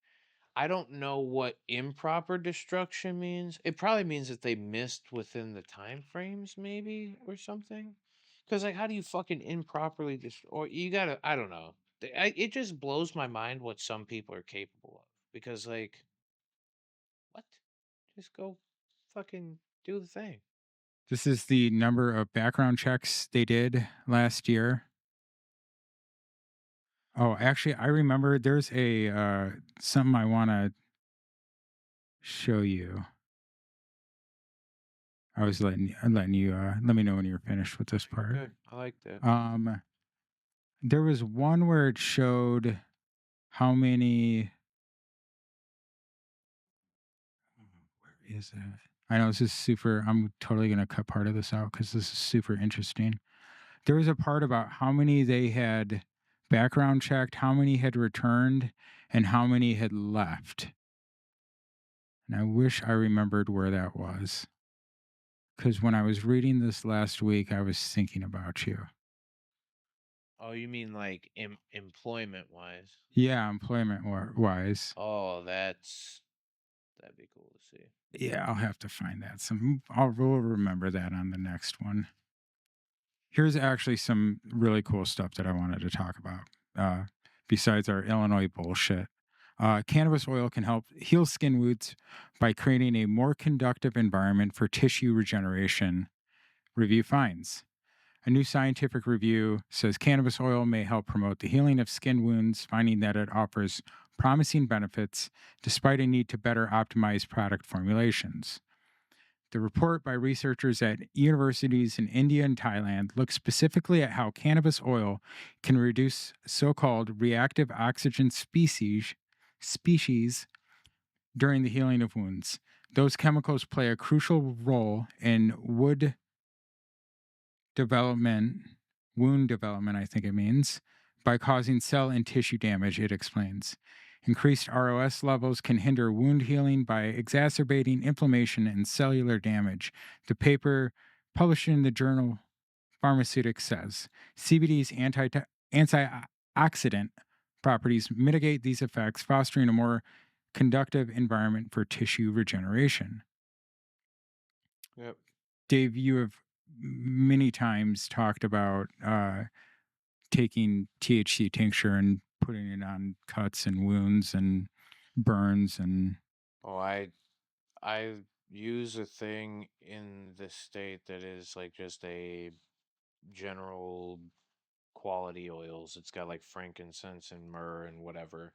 I don't know what improper destruction means. It probably means that they missed within the time frames, maybe, or something. Because, like, how do you fucking improperly destroy? Or you gotta, I don't know. It just blows my mind what some people are capable of. Because, like, what? Just go fucking do the thing. This is the number of background checks they did last year. Oh, actually, I remember there's a something I want to show you. I was letting you let me know when you're finished with this part. Good. I like that. There was one where it showed how many. Where is it? I know this is super. I'm totally gonna cut part of this out because this is super interesting. There was a part about how many they had background checked, how many had returned, and how many had left. And I wish I remembered where that was. Because when I was reading this last week, I was thinking about you. Oh, you mean like employment wise? Yeah, employment wise. Oh, that'd be cool to see. Yeah, I'll have to find that. We'll remember that on the next one. Here's actually some really cool stuff that I wanted to talk about. Besides our Illinois bullshit, cannabis oil can help heal skin wounds by creating a more conductive environment for tissue regeneration. Review finds. A new scientific review says cannabis oil may help promote the healing of skin wounds, finding that it offers promising benefits despite a need to better optimize product formulations. The report by researchers at universities in India and Thailand looks specifically at how cannabis oil can reduce so-called reactive oxygen species during the healing of wounds. Those chemicals play a crucial role in wound development, I think it means, by causing cell and tissue damage, it explains. Increased ROS levels can hinder wound healing by exacerbating inflammation and cellular damage. The paper published in the journal Pharmaceutics says CBD's antioxidant properties mitigate these effects, fostering a more conductive environment for tissue regeneration. Yep. Dave, you have many times talked about taking THC tincture and putting it on cuts and wounds and burns and Oh, I use a thing in this state that is like just a general quality oils. It's got like frankincense and myrrh and whatever.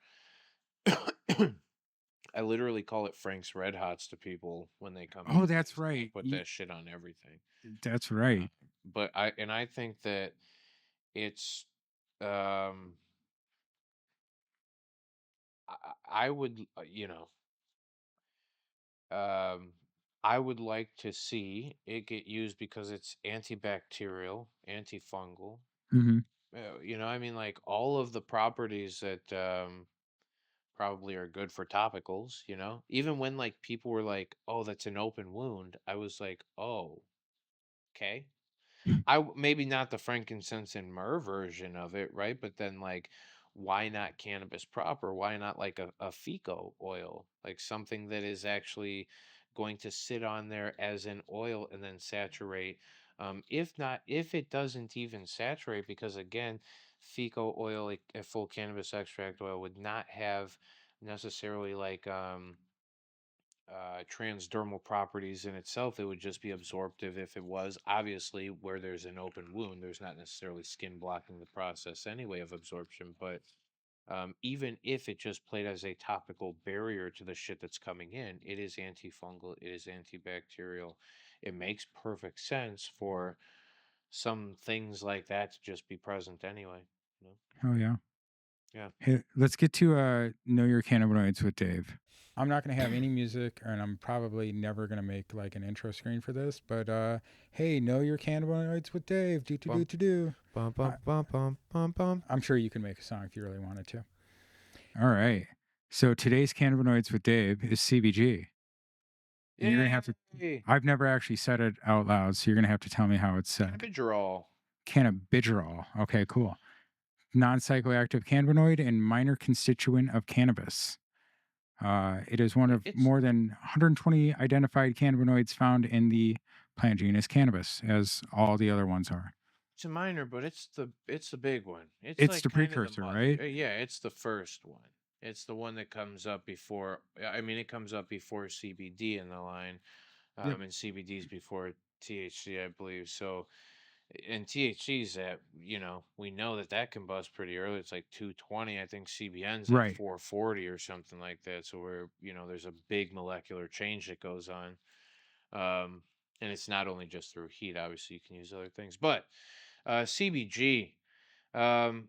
I literally call it Frank's Red Hots to people when they come in. oh, that's I right. put that shit on everything. That's right. But I think that it's um I would um I would like to see it get used because it's antibacterial, antifungal. Hmm. I mean, like all of the properties that probably are good for topicals. Even when like people were like, "Oh, that's an open wound," I was like, "Oh, okay." Maybe not the frankincense and myrrh version of it, right? But then like why not cannabis proper? Why not like a FECO oil? Like something that is actually going to sit on there as an oil and then saturate. If it doesn't even saturate, because again, FECO oil, like a full cannabis extract oil, would not have necessarily like transdermal properties in itself. It would just be absorptive if it was. Obviously, where there's an open wound, there's not necessarily skin blocking the process anyway of absorption. But even if it just played as a topical barrier to the shit that's coming in, it is antifungal, it is antibacterial. It makes perfect sense for some things like that to just be present anyway. Oh, yeah. Yeah. Hey, let's get to Know Your Cannabinoids with Dave. I'm not going to have any music, and I'm probably never going to make like an intro screen for this. But hey, Know Your Cannabinoids with Dave. Do do do do do. Bum, bum, bum, bum, bum, bum. I'm sure you can make a song if you really wanted to. All right. So today's Cannabinoids with Dave is CBG. And you're gonna have to. Yay! I've never actually said it out loud, so you're gonna have to tell me how it's said. Cannabidrol. Cannabidiol. Okay, cool. Non-psychoactive cannabinoid and minor constituent of cannabis. It is one of more than 120 identified cannabinoids found in the plant genus Cannabis, as all the other ones are. It's a minor, but it's the big one. It's like the kind of precursor, mother. right? Yeah, it's the first one. It's the one that comes up before. I mean, it comes up before CBD in the line, Yep. and CBD's before THC, I believe. So, and THC's at, we know that can bust pretty early. It's like 220. I think CBN's Right. at 440 or something like that. So there's a big molecular change that goes on. And it's not only just through heat. Obviously, you can use other things, but CBG. Um,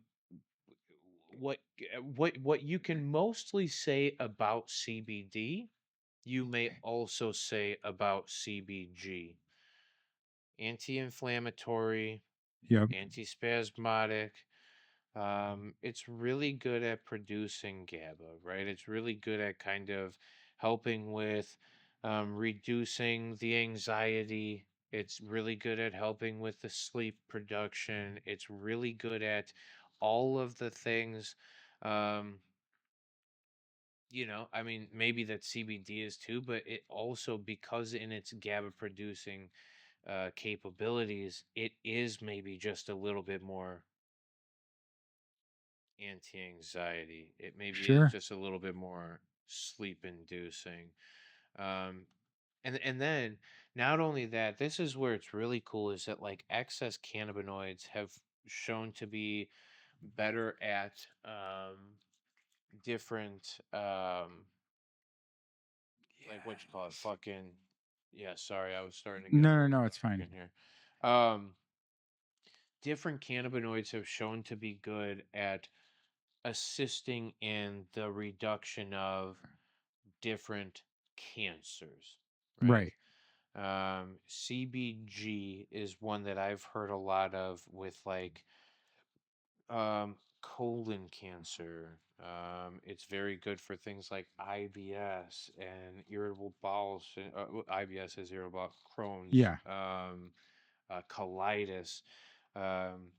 what you can mostly say about CBD, you may also say about CBG. Anti-inflammatory, Yep. antispasmodic. It's really good at producing GABA, right? It's really good at kind of helping with reducing the anxiety. It's really good at helping with the sleep production. It's really good at all of the things. Um, I mean, maybe that CBD is too, but it also, because in its GABA producing capabilities, it is maybe just a little bit more anti-anxiety. It maybe is Sure. just a little bit more sleep inducing. Um, and then not only that, this is where it's really cool, is that like excess cannabinoids have shown to be better at different like what you call it, fucking yeah, sorry, I was starting to get a No, little it's fine. in here. Um Different cannabinoids have shown to be good at assisting in the reduction of different cancers, right? Right. CBG is one that I've heard a lot of with like colon cancer. It's very good for things like IBS and irritable bowel. IBS is irritable bowel, Crohn's, Yeah. colitis. Um,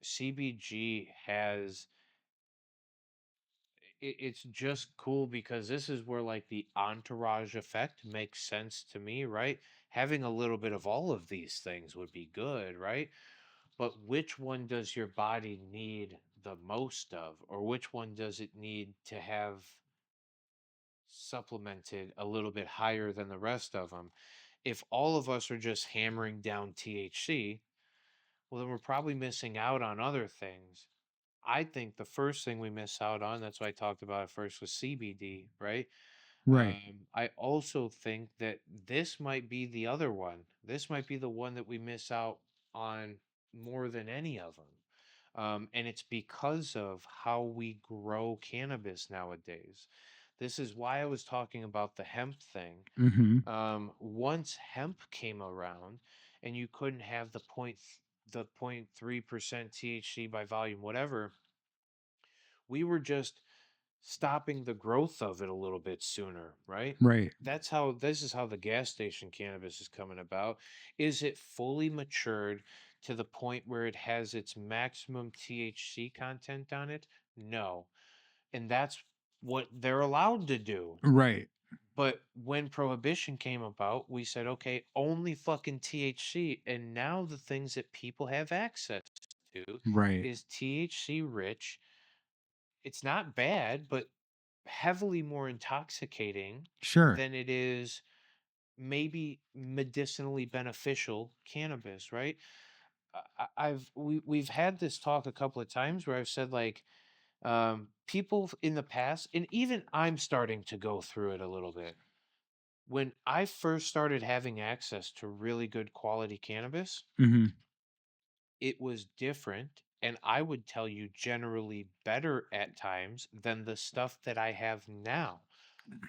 CBG has it's just cool because this is where like the entourage effect makes sense to me, right? Having a little bit of all of these things would be good, right? But which one does your body need the most of, or which one does it need to have supplemented a little bit higher than the rest of them? If all of us are just hammering down THC, well, then we're probably missing out on other things. I think the first thing we miss out on, that's why I talked about it first, was CBD, right? Right. I also think that this might be the other one. This might be the one that we miss out on more than any of them. And it's because of how we grow cannabis nowadays. This is why I was talking about the hemp thing. Mm-hmm. Once hemp came around and you couldn't have the 0.3% THC by volume, whatever, we were just stopping the growth of it a little bit sooner, right? Right. This is how the gas station cannabis is coming about. Is it fully matured to the point where it has its maximum THC content on it? No. And that's what they're allowed to do. Right. But when prohibition came about, we said, okay, only fucking THC. And now the things that people have access to Right. is THC rich. It's not bad, but heavily more intoxicating Sure. than it is maybe medicinally beneficial cannabis, right? We've had this talk a couple of times where I've said like people in the past, and even I'm starting to go through it a little bit. When I first started having access to really good quality cannabis, Mm-hmm. it was different and I would tell you generally better at times than the stuff that I have now.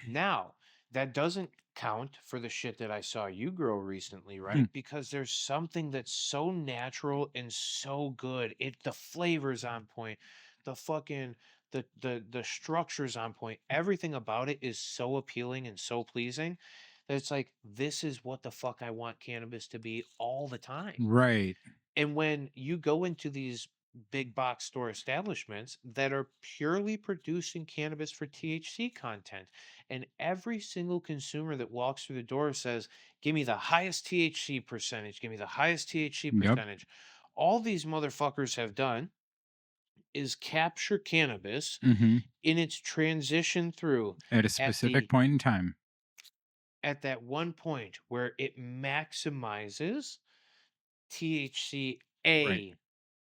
Now, that doesn't count for the shit that I saw you grow recently, Hmm. right? Because there's something that's so natural and so good. The flavor's on point. The fucking the structure's on point. Everything about it is so appealing and so pleasing that it's like this is what the fuck I want cannabis to be all the time. Right. And when you go into these big box store establishments that are purely producing cannabis for THC content, and every single consumer that walks through the door says, "Give me the highest THC percentage, give me the highest THC Yep. percentage." All these motherfuckers have done is capture cannabis Hmm. in its transition through At a at specific the point in time. at that one point where it maximizes Right. THCA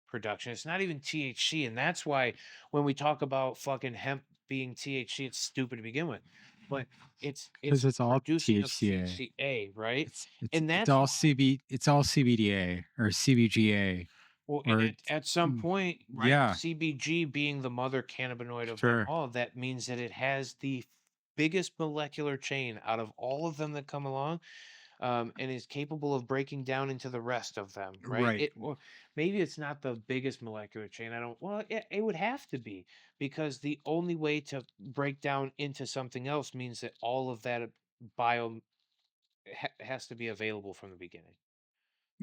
production. It's not even THC, and that's why when we talk about fucking hemp being THC, it's stupid to begin with. But Because it's it's all producing of THCA. THCA, right? It's And it's that's all why. CB. It's all CBDA or CBGA Well, and or at some point, right, yeah. CBG being the mother cannabinoid of them Sure. all, that means that it has the biggest molecular chain out of all of them that come along, and is capable of breaking down into the rest of them, right? Right. It or maybe it's not the biggest molecular chain. I don't. Well, it would have to be because the only way to break down into something else means that all of that bio has to be available from the beginning.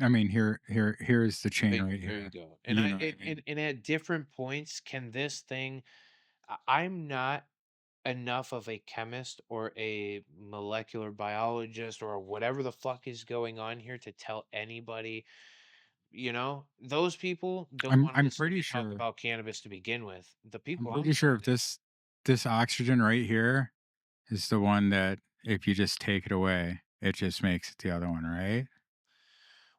I mean, here's the chain right There you here. go. And You know what I mean? and at different points, can this thing? I'm not enough of a chemist or a molecular biologist or whatever the fuck is going on here to tell anybody, those people don't want to I'm listen to pretty me talk sure. about cannabis to begin with. The I'm people I'm pretty sure trying if to. this oxygen right here is the one that if you just take it away, it just makes it the other one, right?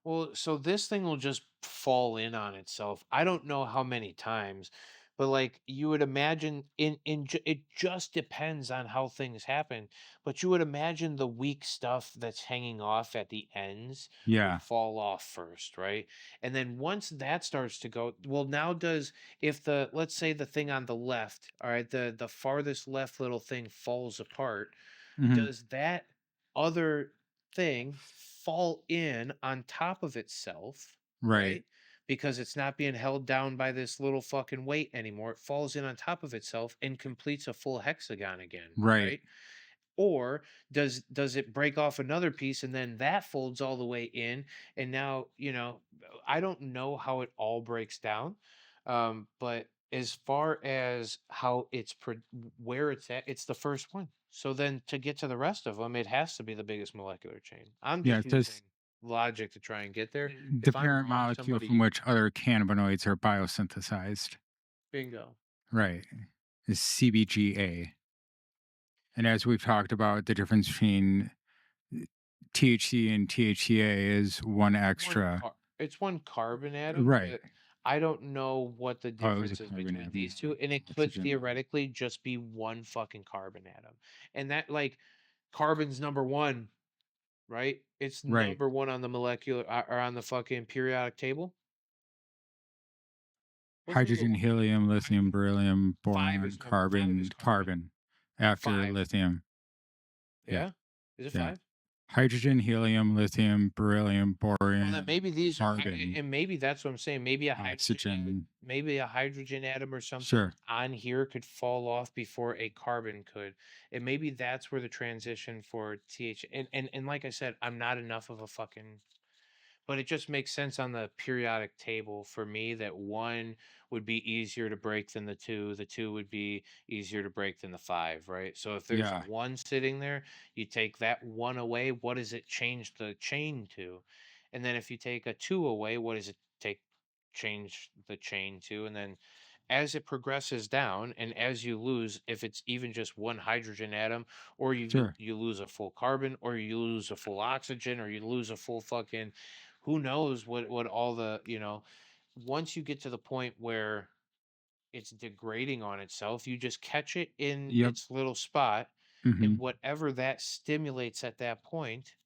Well, so this thing will just fall in on itself. I don't know how many times, but like you would imagine it just depends on how things happen. But you would imagine the weak stuff that's hanging off at the ends would Yeah. fall off first, right? And then once that starts to go, well, now does if the let's say the thing on the left, all right, the farthest left little thing falls apart, Hmm. does that other thing fall in on top of itself, Right. right? Because it's not being held down by this little fucking weight anymore. It falls in on top of itself and completes a full hexagon again, Right. right? Or does it break off another piece and then that folds all the way in, and now I don't know how it all breaks down, but as far as how where it's at, it's the first one. So then to get to the rest of them, it has to be the biggest molecular chain. I'm Yeah. just It's using just logic to try and get there. the If I'm parent wrong, molecule from somebody which other cannabinoids are biosynthesized. bingo. Right. Is CBGA. And as we've talked about, the difference between THC and THCA is one extra. It's one carbon atom, Right. but I don't know what the Oh, it was a difference is carbon between atom. these two, and it could Oxygen. theoretically just be one fucking carbon atom. And that like carbon's number one, right? It's Right. number one on the molecular or on the fucking periodic table. What's number Hydrogen, one? helium, lithium, beryllium, Five boron, is number five is carbon, carbon. carbon. After Five. lithium. Yeah. Yeah? Is it Yeah. five? Hydrogen, helium, lithium, beryllium, Well, then boron, maybe these are, carbon, and maybe that's what I'm saying. oxygen. Maybe a hydrogen atom or something Sure. on here could fall off before a carbon could, and maybe that's where the transition for TH. And like I said, I'm not enough of a fucking, but it just makes sense on the periodic table for me that one would be easier to break than the two would be easier to break than the five, right? So if there's a Yeah. one sitting there, you take that one away, what does it change the chain to? And then if you take a two away, what does it change the chain to? And then as it progresses down and as you lose, if it's even just one hydrogen atom, or Sure. you lose a full carbon, or you lose a full oxygen, or you lose a full fucking, who knows what all the, once you get to the point where it's degrading on itself, you just catch it in Yep. its little spot, Hmm. and whatever that stimulates at that point,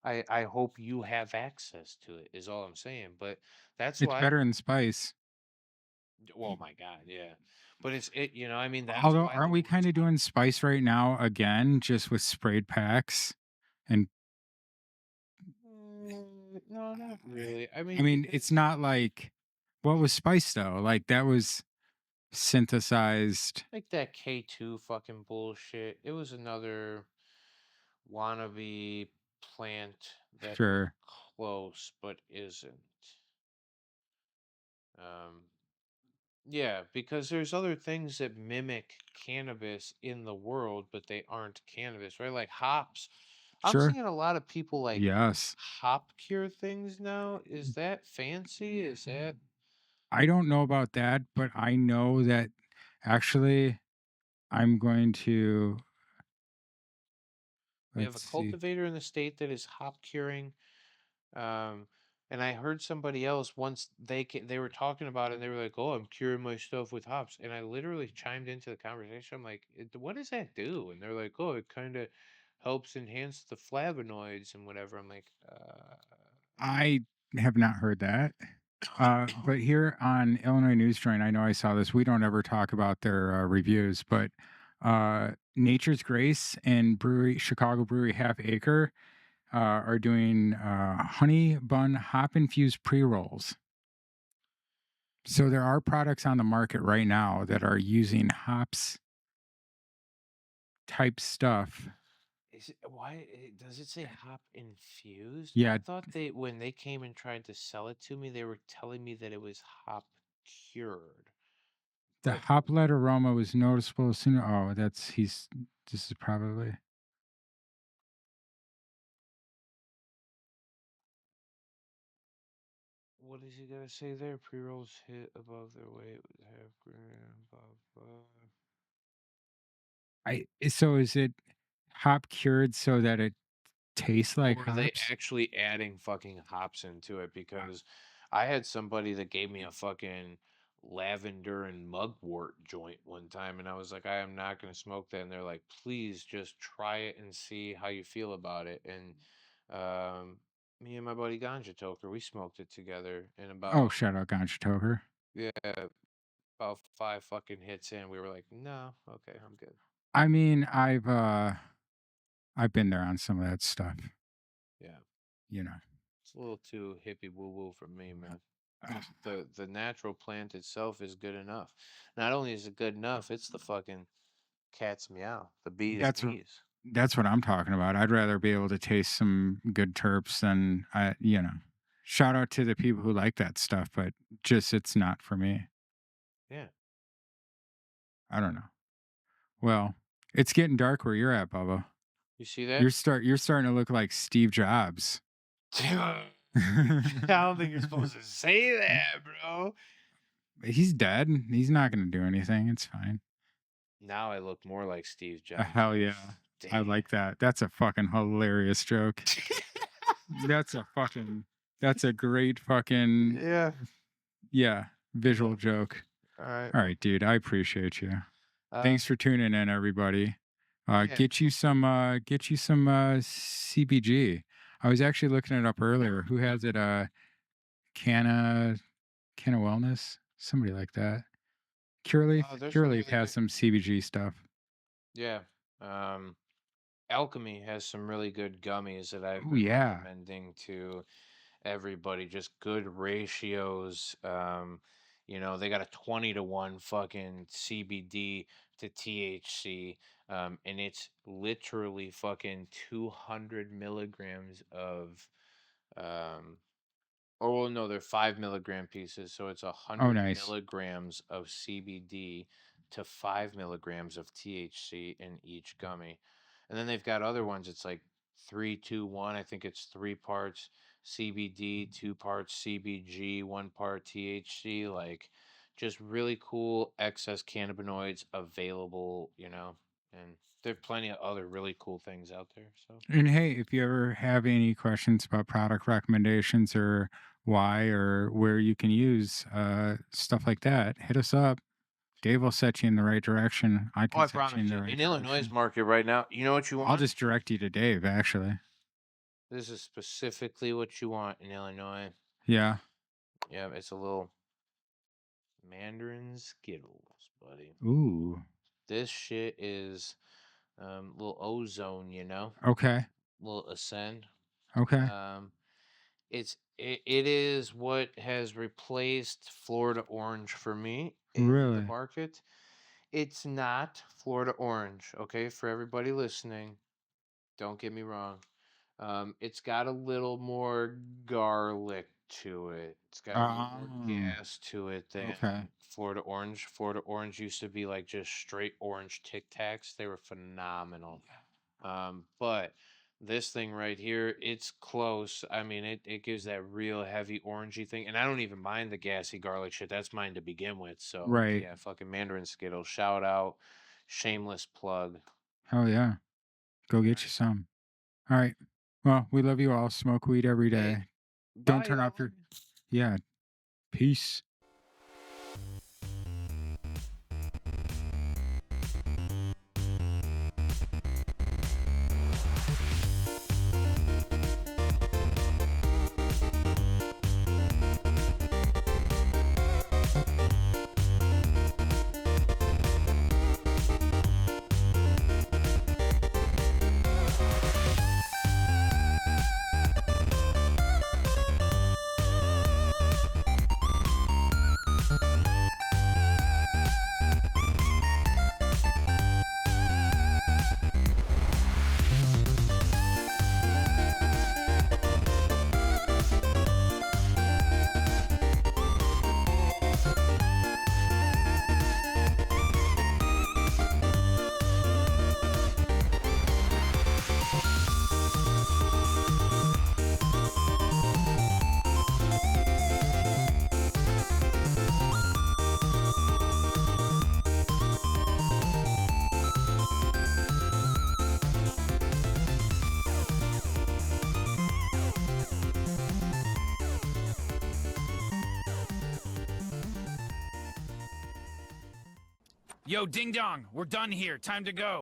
I hope you have access to it, is all I'm saying. But that's It's why better than spice. Oh my God, yeah. But you know, I mean, that's Although, why the aren't we kind word's of doing spice right now again, just with sprayed packs? And No, not really. I I mean, mean, it's because not like what was spice though? Like that was synthesized. like that K2 fucking bullshit. It was another wannabe plant that is Sure, close but isn't. Um, yeah, because there's other things that mimic cannabis in the world, but they aren't cannabis, right? Like hops. I'm sure. seeing a lot of people like Yes. hop cure things now. Is that fancy? Is that I don't know about that, but I know that actually I'm going to, we have a let's see. cultivator in the state that is hop curing? Um, and I heard somebody else once they were talking about it and they were like, "Oh, I'm curing my stuff with hops." And I literally chimed into the conversation. I'm like, "What does that do?" And they're like, "Oh, it kind of helps enhance the flavonoids and whatever." I'm like, I have not heard that. But here on Illinois News Joint, I know I saw this. We don't ever talk about their reviews, but Nature's Grace and Brewery Chicago Brewery Half Acre are doing honey bun hop infused pre rolls. So there are products on the market right now that are using hops type stuff. is it, why does it say hop infused? I Yeah, thought they when they came and tried to sell it to me, they were telling me that it was hop cured. the But hop-led aroma was noticeable as soon. Oh, this is probably. what is he gonna say there? Pre-rolls hit above their weight with half gram, blah blah. So is it hop cured so that it tastes like Or are they hops? actually adding fucking hops into it? Because I had somebody that gave me a fucking lavender and mugwort joint one time, and I was like, I am not going to smoke that. And they're like, please just try it and see how you feel about it. And um, me and my buddy Ganja Toker, we smoked it together. And Oh, about, shout out Ganja Toker. yeah, about 5 fucking hits in, we were like, no, okay, I'm good. I mean, I've been there on some of that stuff, Yeah. you know. It's a little too hippie woo woo for me, man. Uh, The natural plant itself is good enough. Not only is it good enough, it's the fucking cat's meow, the bee's That's knees. that's what I'm talking about. I'd rather be able to taste some good terps than you know. Shout out to the people who like that stuff, but just it's not for me. Yeah. I don't know. Well, it's getting dark where you're at, Bubba. You see that? You're starting to look like Steve Jobs. I don't think you're supposed to say that, bro. He's dead. He's not going to do anything. It's fine. Now I look more like Steve Jobs. Hell yeah. I Damn. like that. That's a fucking hilarious joke. That's a great fucking, Yeah. yeah, visual joke. All right. All right, dude. I appreciate you. Thanks for tuning in, everybody. Yeah. Get you some CBG. I was actually looking it up earlier. Who has it? Canna Wellness? Somebody like that. Cureleaf. There's some Cureleaf really has good. some CBG stuff. Yeah. Alchemy has some really good gummies that I've Oh been yeah. recommending to everybody. Just good ratios. They got a 20-to-1 fucking CBD to THC, and it's literally fucking 200 milligrams of um, oh no, they're 5 milligram pieces, so it's a Oh hundred nice. milligrams of CBD to 5 milligrams of THC in each gummy, and then they've got other ones. It's like 3-2-1. I think it's 3 parts CBD, 2 parts CBG, 1 part THC. Like, just really cool excess cannabinoids available. And there's plenty of other really cool things out there. So And hey, if you ever have any questions about product recommendations or why or where you can use stuff like that, hit us up. Dave will set you in the right direction. I oh, can I set you in promise the you, right in Illinois' direction. market right now, you know what you I'll want? just direct you to Dave, actually. This is specifically what you want in Illinois. Yeah. Yeah, it's a little Mandarin Skittles, buddy. Ooh. This shit is little ozone, Okay. little ascend. Okay. It is what has replaced Florida Orange for me in the Really? market. It's not Florida Orange, okay? For everybody listening, don't get me wrong. It's got a little more garlic to it. It's got a little more Oh. gas to it than Okay. Florida Orange. Florida Orange used to be like just straight orange Tic Tacs. They were phenomenal. But this thing right here, it's close. I mean, it gives that real heavy orangey thing. And I don't even mind the gassy garlic shit. That's mine to begin with. So, Right. yeah, fucking Mandarin Skittles. Shout out. Shameless plug. Hell yeah. Go get you some. All right. Well, we love you all. Smoke weed every Hey, day. Don't bye, turn off y'all. your. Yeah. Peace. Yo, ding dong, we're done here. Time to go.